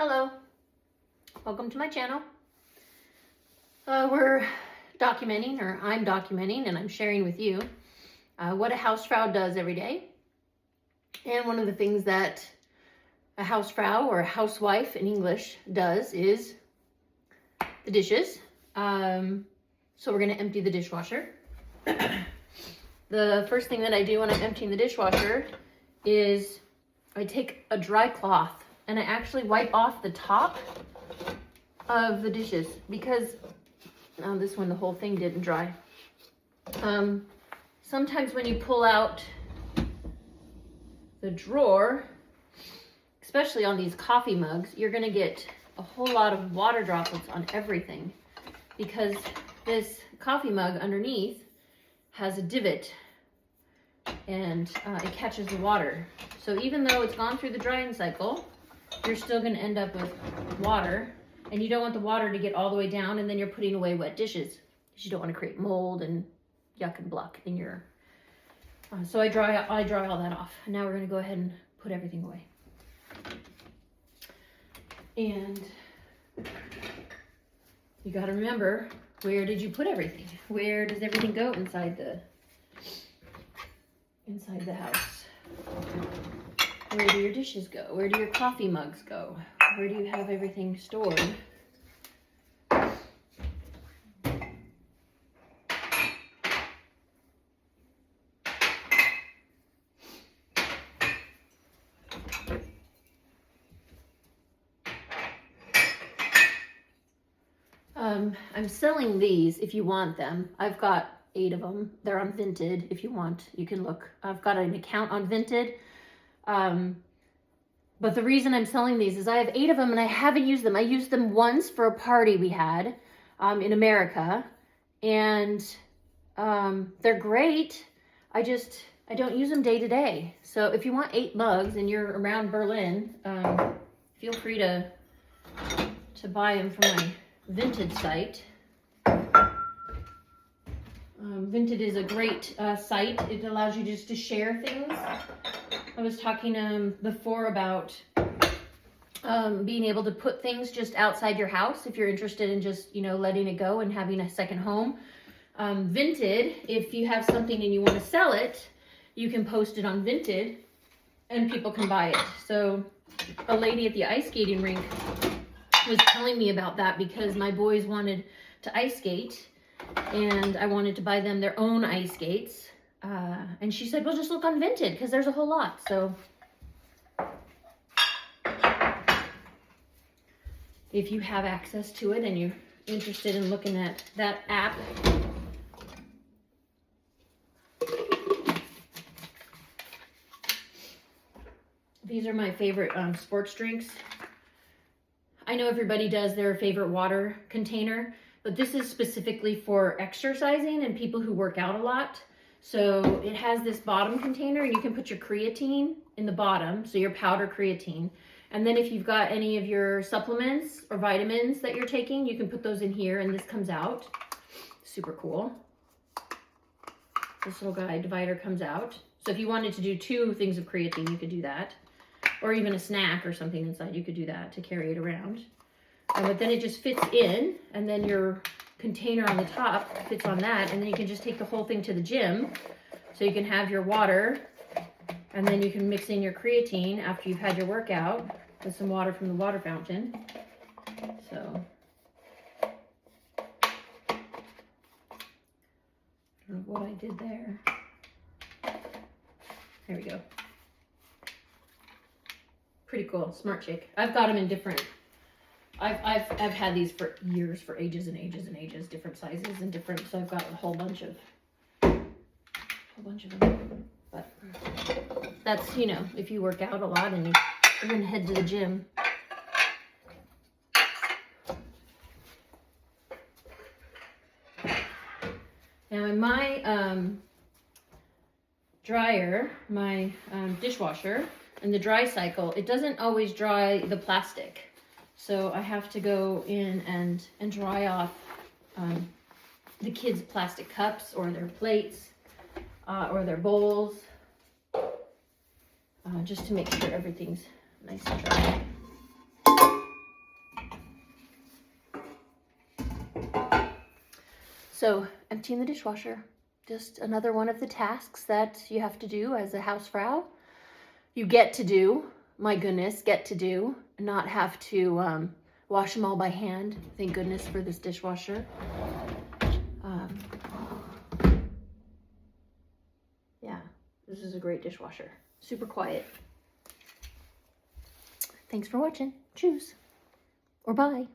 Hello, welcome to my channel. We're documenting, or I'm documenting, and I'm sharing with you what a Hausfrau does every day. And one of the things that a Hausfrau, or a housewife in English, does is the dishes. So we're going to empty the dishwasher. The first thing that I do when I'm emptying the dishwasher is I take a dry cloth and I actually wipe off the top of the dishes, because this one, the whole thing didn't dry. Sometimes when you pull out the drawer, especially on these coffee mugs, you're gonna get a whole lot of water droplets on everything, because this coffee mug underneath has a divot and it catches the water. So even though it's gone through the drying cycle, you're still going to end up with water, and you don't want the water to get all the way down and then you're putting away wet dishes, because you don't want to create mold and yuck and bluck in your so I dry all that off. Now we're going to go ahead and put everything away. And you got to remember, where did you put everything? Where does everything go inside the house? Where do your dishes go? Where do your coffee mugs go? Where do you have everything stored? I'm selling these if you want them. I've got 8 of them. They're on Vinted. If you want, you can look. I've got an account on Vinted. But the reason I'm selling these is I have 8 of them and I haven't used them. I used them once for a party we had in America, and they're great. I don't use them day to day. So if you want 8 mugs and you're around Berlin, feel free to buy them from my Vinted site. Vinted is a great site. It allows you just to share things. I was talking before about being able to put things just outside your house if you're interested in just, letting it go and having a second home. Vinted, if you have something and you want to sell it, you can post it on Vinted and people can buy it. So a lady at the ice skating rink was telling me about that, because my boys wanted to ice skate and I wanted to buy them their own ice skates. And she said, well, just look on Vinted, because there's a whole lot. So if you have access to it and you're interested in looking at that app, these are my favorite sports drinks. I know everybody does their favorite water container, but this is specifically for exercising and people who work out a lot. So it has this bottom container, and you can put your creatine in the bottom, so your powder creatine. And then if you've got any of your supplements or vitamins that you're taking, you can put those in here, and this comes out. Super cool. This little guide divider comes out. So if you wanted to do 2 things of creatine, you could do that. Or even a snack or something inside, you could do that to carry it around. But then it just fits in, and then your container on the top fits on that, and then you can just take the whole thing to the gym. So you can have your water, and then you can mix in your creatine after you've had your workout with some water from the water fountain. So I don't know what I did there. There we go. Pretty cool. SmartShake. I've got them in different. I've had these for years, for ages and ages and ages, different sizes and different. So I've got a whole bunch of them. But that's, if you work out a lot and you're gonna head to the gym. Now in my dryer, my dishwasher, in the dry cycle, it doesn't always dry the plastic. So I have to go in and dry off the kids' plastic cups or their plates or their bowls, just to make sure everything's nice and dry. So emptying the dishwasher, just another one of the tasks that you have to do as a Hausfrau. You get to do, my goodness, get to do, not have to wash them all by hand. Thank goodness for this dishwasher. Yeah, this is a great dishwasher. Super quiet. Thanks for watching. Choose. Or bye.